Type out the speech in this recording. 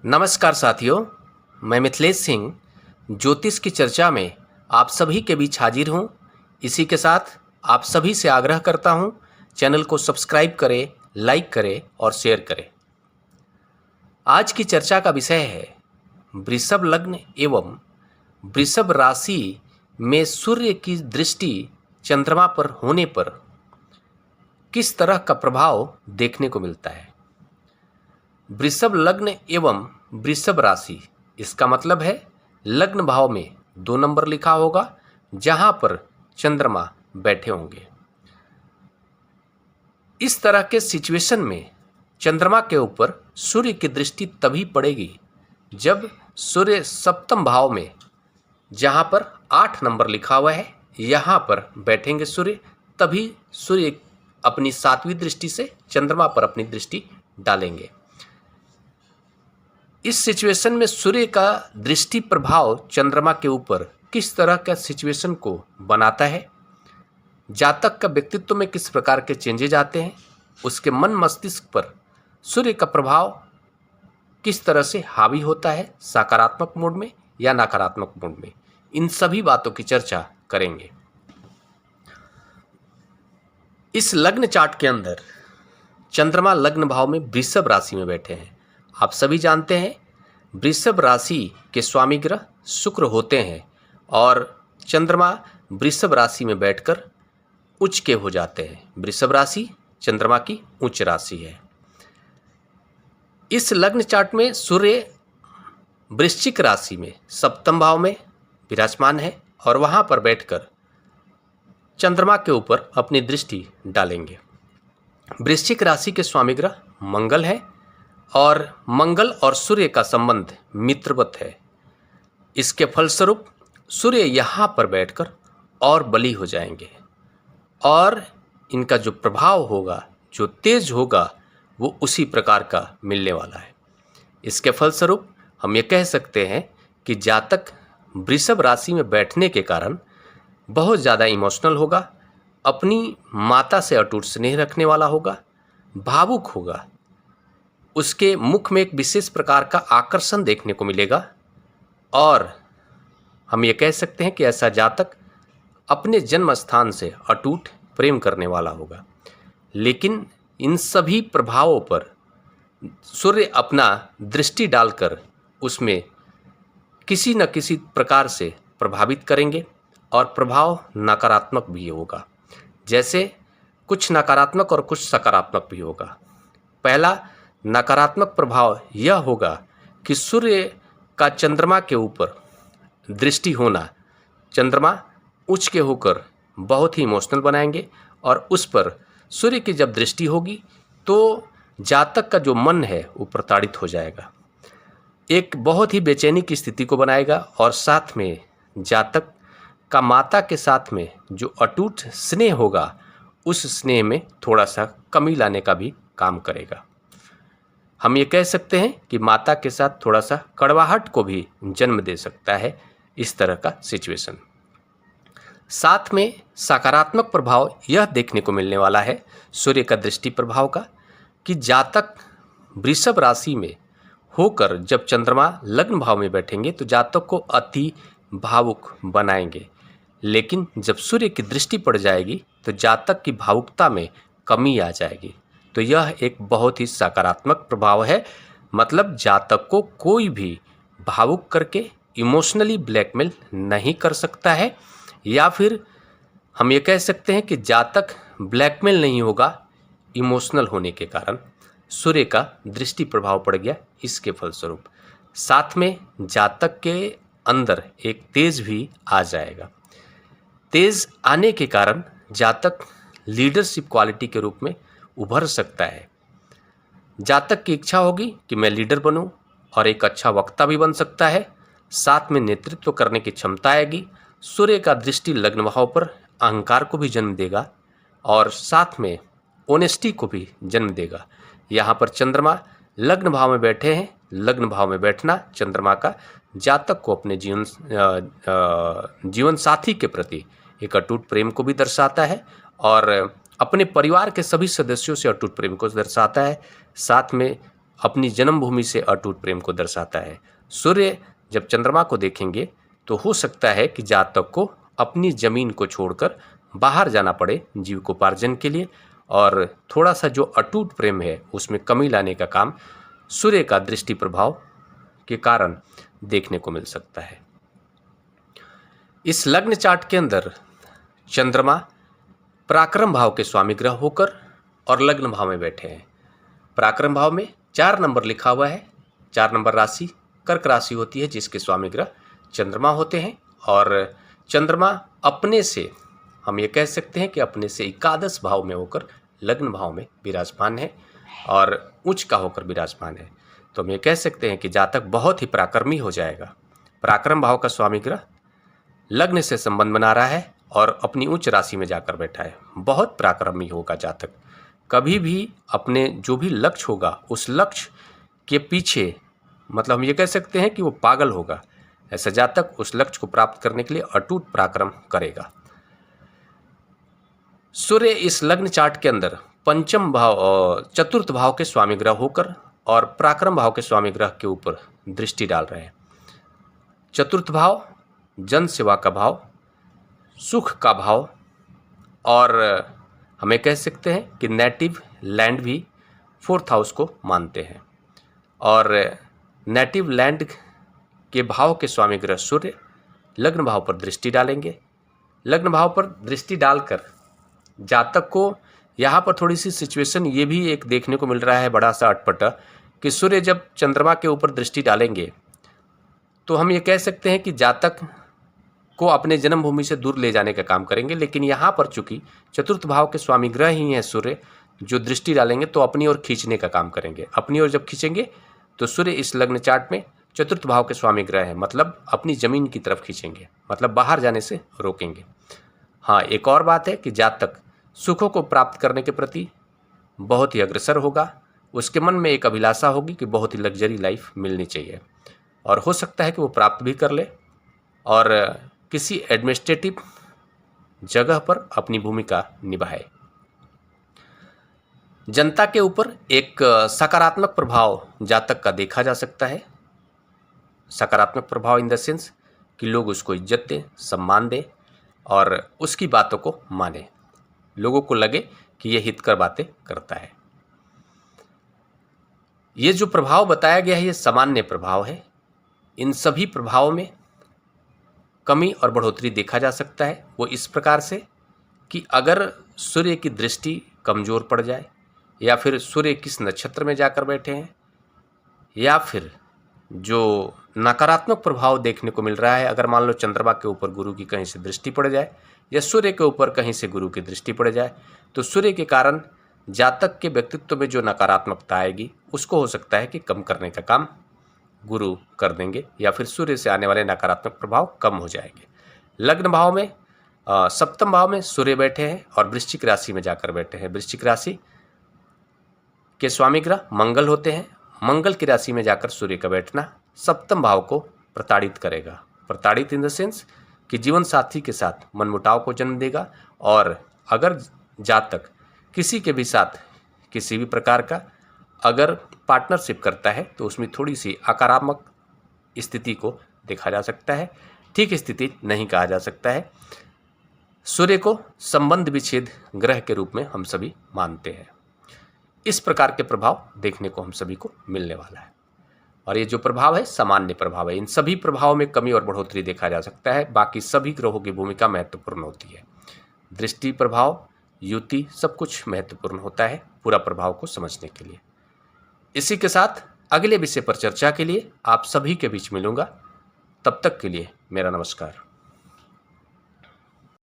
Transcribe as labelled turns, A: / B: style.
A: नमस्कार साथियों, मैं मिथिलेश सिंह ज्योतिष की चर्चा में आप सभी के बीच हाजिर हूँ। इसी के साथ आप सभी से आग्रह करता हूँ, चैनल को सब्सक्राइब करें, लाइक करें और शेयर करें। आज की चर्चा का विषय है वृषभ लग्न एवं वृषभ राशि में सूर्य की दृष्टि चंद्रमा पर होने पर किस तरह का प्रभाव देखने को मिलता है। वृषभ लग्न एवं वृषभ राशि, इसका मतलब है लग्न भाव में 2 नंबर लिखा होगा जहां पर चंद्रमा बैठे होंगे। इस तरह के सिचुएशन में चंद्रमा के ऊपर सूर्य की दृष्टि तभी पड़ेगी जब सूर्य सप्तम भाव में, जहां पर 8 नंबर लिखा हुआ है, यहां पर बैठेंगे सूर्य। तभी सूर्य अपनी 7वीं दृष्टि से चंद्रमा पर अपनी दृष्टि डालेंगे। इस सिचुएशन में सूर्य का दृष्टि प्रभाव चंद्रमा के ऊपर किस तरह का सिचुएशन को बनाता है, जातक का व्यक्तित्व में किस प्रकार के चेंजेज आते हैं, उसके मन मस्तिष्क पर सूर्य का प्रभाव किस तरह से हावी होता है, सकारात्मक मोड में या नकारात्मक मोड में, इन सभी बातों की चर्चा करेंगे। इस लग्न चार्ट के अंदर चंद्रमा लग्न भाव में वृषभ राशि में बैठे हैं। आप सभी जानते हैं वृषभ राशि के स्वामी ग्रह शुक्र होते हैं और चंद्रमा वृषभ राशि में बैठकर उच्च के हो जाते हैं। वृषभ राशि चंद्रमा की उच्च राशि है। इस लग्न चार्ट में सूर्य वृश्चिक राशि में सप्तम भाव में विराजमान है और वहां पर बैठकर चंद्रमा के ऊपर अपनी दृष्टि डालेंगे। वृश्चिक राशि के स्वामी ग्रह मंगल है और मंगल और सूर्य का संबंध मित्रवत है। इसके फलस्वरूप सूर्य यहाँ पर बैठकर और बली हो जाएंगे और इनका जो प्रभाव होगा, जो तेज होगा, वो उसी प्रकार का मिलने वाला है। इसके फलस्वरूप हम ये कह सकते हैं कि जातक वृषभ राशि में बैठने के कारण बहुत ज़्यादा इमोशनल होगा, अपनी माता से अटूट स्नेह रखने वाला होगा, भावुक होगा, उसके मुख में एक विशेष प्रकार का आकर्षण देखने को मिलेगा और हम ये कह सकते हैं कि ऐसा जातक अपने जन्म स्थान से अटूट प्रेम करने वाला होगा। लेकिन इन सभी प्रभावों पर सूर्य अपना दृष्टि डालकर उसमें किसी न किसी प्रकार से प्रभावित करेंगे और प्रभाव नकारात्मक भी होगा। जैसे कुछ नकारात्मक और कुछ सकारात्मक भी होगा। पहला नकारात्मक प्रभाव यह होगा कि सूर्य का चंद्रमा के ऊपर दृष्टि होना चंद्रमा उच्च के होकर बहुत ही इमोशनल बनाएंगे और उस पर सूर्य की जब दृष्टि होगी तो जातक का जो मन है वो प्रताड़ित हो जाएगा, एक बहुत ही बेचैनी की स्थिति को बनाएगा और साथ में जातक का माता के साथ में जो अटूट स्नेह होगा, उस स्नेह में थोड़ा सा कमी लाने का भी काम करेगा। हम ये कह सकते हैं कि माता के साथ थोड़ा सा कड़वाहट को भी जन्म दे सकता है इस तरह का सिचुएशन। साथ में सकारात्मक प्रभाव यह देखने को मिलने वाला है सूर्य का दृष्टि प्रभाव का कि जातक वृषभ राशि में होकर जब चंद्रमा लग्न भाव में बैठेंगे तो जातक को अति भावुक बनाएंगे। लेकिन जब सूर्य की दृष्टि पड़ जाएगी तो जातक की भावुकता में कमी आ जाएगी। तो यह एक बहुत ही सकारात्मक प्रभाव है। मतलब जातक को कोई भी भावुक करके इमोशनली ब्लैकमेल नहीं कर सकता है, या फिर हम ये कह सकते हैं कि जातक ब्लैकमेल नहीं होगा इमोशनल होने के कारण सूर्य का दृष्टि प्रभाव पड़ गया। इसके फलस्वरूप साथ में जातक के अंदर एक तेज भी आ जाएगा। तेज आने के कारण जातक लीडरशिप क्वालिटी के रूप में उभर सकता है। जातक की इच्छा होगी कि मैं लीडर बनूं और एक अच्छा वक्ता भी बन सकता है। साथ में नेतृत्व करने की क्षमता आएगी। सूर्य का दृष्टि लग्न भाव पर अहंकार को भी जन्म देगा और साथ में ऑनेस्टी को भी जन्म देगा। यहाँ पर चंद्रमा लग्न भाव में बैठे हैं। लग्न भाव में बैठना चंद्रमा का जातक को अपने जीवन साथी के प्रति एक अटूट प्रेम को भी दर्शाता है और अपने परिवार के सभी सदस्यों से अटूट प्रेम को दर्शाता है। साथ में अपनी जन्मभूमि से अटूट प्रेम को दर्शाता है। सूर्य जब चंद्रमा को देखेंगे तो हो सकता है कि जातक को अपनी जमीन को छोड़कर बाहर जाना पड़े जीविकोपार्जन के लिए, और थोड़ा सा जो अटूट प्रेम है उसमें कमी लाने का काम सूर्य का दृष्टि प्रभाव के कारण देखने को मिल सकता है। इस लग्न चार्ट के अंदर चंद्रमा पराक्रम भाव के स्वामी ग्रह होकर और लग्न भाव में बैठे हैं। पराक्रम भाव में 4 नंबर लिखा हुआ है। 4 नंबर राशि कर्क राशि होती है जिसके स्वामी ग्रह चंद्रमा होते हैं, और चंद्रमा अपने से, हम ये कह सकते हैं कि अपने से एकादश भाव में होकर लग्न भाव में विराजमान है और उच्च का होकर विराजमान है। तो हम ये कह सकते हैं कि जातक बहुत ही पराक्रमी हो जाएगा। पराक्रम भाव का स्वामी ग्रह लग्न से संबंध बना रहा है और अपनी उच्च राशि में जाकर बैठा है। बहुत पराक्रमी होगा जातक। कभी भी अपने जो भी लक्ष्य होगा उस लक्ष्य के पीछे, मतलब हम ये कह सकते हैं कि वो पागल होगा। ऐसा जातक उस लक्ष्य को प्राप्त करने के लिए अटूट पराक्रम करेगा। सूर्य इस लग्न चार्ट के अंदर पंचम भाव और चतुर्थ भाव के स्वामी ग्रह होकर और पराक्रम भाव के स्वामी ग्रह के ऊपर दृष्टि डाल रहे हैं। चतुर्थ भाव जन सेवा का भाव, सुख का भाव, और हमें कह सकते हैं कि नेटिव लैंड भी 4th हाउस को मानते हैं। और नेटिव लैंड के भाव के स्वामी ग्रह सूर्य लग्न भाव पर दृष्टि डालेंगे। लग्न भाव पर दृष्टि डालकर जातक को यहाँ पर थोड़ी सी सिचुएशन ये भी एक देखने को मिल रहा है, बड़ा सा अटपटा, कि सूर्य जब चंद्रमा के ऊपर दृष्टि डालेंगे तो हम ये कह सकते हैं कि जातक को अपने जन्मभूमि से दूर ले जाने का काम करेंगे। लेकिन यहाँ पर चूंकि चतुर्थ भाव के स्वामी ग्रह ही हैं सूर्य, जो दृष्टि डालेंगे तो अपनी ओर खींचने का काम करेंगे। अपनी ओर जब खींचेंगे तो सूर्य इस लग्न चार्ट में चतुर्थ भाव के स्वामी ग्रह है, मतलब अपनी जमीन की तरफ खींचेंगे, मतलब बाहर जाने से रोकेंगे। हाँ, एक और बात है कि जातक सुखों को प्राप्त करने के प्रति बहुत ही अग्रसर होगा। उसके मन में एक अभिलाषा होगी कि बहुत ही लग्जरी लाइफ मिलनी चाहिए, और हो सकता है कि वो प्राप्त भी कर ले और किसी एडमिनिस्ट्रेटिव जगह पर अपनी भूमिका निभाए। जनता के ऊपर एक सकारात्मक प्रभाव जातक का देखा जा सकता है। सकारात्मक प्रभाव इन द सेंस कि लोग उसको इज्जत दें, सम्मान दें और उसकी बातों को माने। लोगों को लगे कि ये हितकर बातें करता है। ये जो प्रभाव बताया गया है ये सामान्य प्रभाव है। इन सभी प्रभावों में कमी और बढ़ोतरी देखा जा सकता है। वो इस प्रकार से कि अगर सूर्य की दृष्टि कमज़ोर पड़ जाए, या फिर सूर्य किस नक्षत्र में जाकर बैठे हैं, या फिर जो नकारात्मक प्रभाव देखने को मिल रहा है, अगर मान लो चंद्रमा के ऊपर गुरु की कहीं से दृष्टि पड़ जाए या सूर्य के ऊपर कहीं से गुरु की दृष्टि पड़ जाए, तो सूर्य के कारण जातक के व्यक्तित्व में जो नकारात्मकता आएगी उसको हो सकता है कि कम करने का काम गुरु कर देंगे, या फिर सूर्य से आने वाले नकारात्मक प्रभाव कम हो जाएंगे। लग्न भाव में सप्तम भाव में सूर्य बैठे हैं और वृश्चिक राशि में जाकर बैठे हैं। वृश्चिक राशि के स्वामी ग्रह मंगल होते हैं। मंगल की राशि में जाकर सूर्य का बैठना सप्तम भाव को प्रताड़ित करेगा। प्रताड़ित इन द सेंस कि जीवन साथी के साथ मनमुटाव को जन्म देगा, और अगर जातक किसी के भी साथ किसी भी प्रकार का अगर पार्टनरशिप करता है तो उसमें थोड़ी सी आक्रामक स्थिति को देखा जा सकता है। ठीक स्थिति नहीं कहा जा सकता है। सूर्य को संबंध विच्छेद ग्रह के रूप में हम सभी मानते हैं। इस प्रकार के प्रभाव देखने को हम सभी को मिलने वाला है, और ये जो प्रभाव है सामान्य प्रभाव है। इन सभी प्रभावों में कमी और बढ़ोतरी देखा जा सकता है। बाकी सभी ग्रहों की भूमिका महत्वपूर्ण होती है। दृष्टि प्रभाव, युति, सब कुछ महत्वपूर्ण होता है पूरा प्रभाव को समझने के लिए। इसी के साथ अगले विषय पर चर्चा के लिए आप सभी के बीच मिलूंगा। तब तक के लिए मेरा नमस्कार।